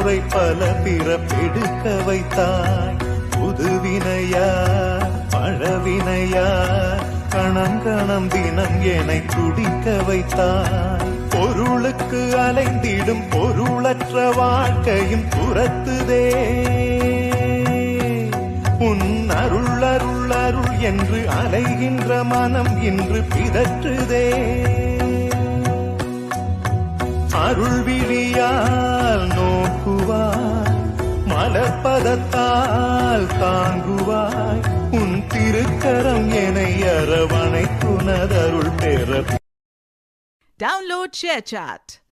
முறை பல பிறப்பெடுக்க வைத்தாய். புதுவினையா பழவினையா கணம் கணம் தினம் என்னை துடிக்க வைத்தாய். பொருளுக்கு அலைந்திடும் பொருளற்ற வாழ்க்கையும் துரத்துதே. உன் அருள் அருள் அருள் என்று அலைகின்ற மனம் இன்று பிதற்றுதே. அருள் விழியால் நோக்குவாய், மலர்பதத்தால் தாங்குவாய். உன் திருக்கரம் என்னை அரவணைத்துனதருள் பெற. Download ShareChat.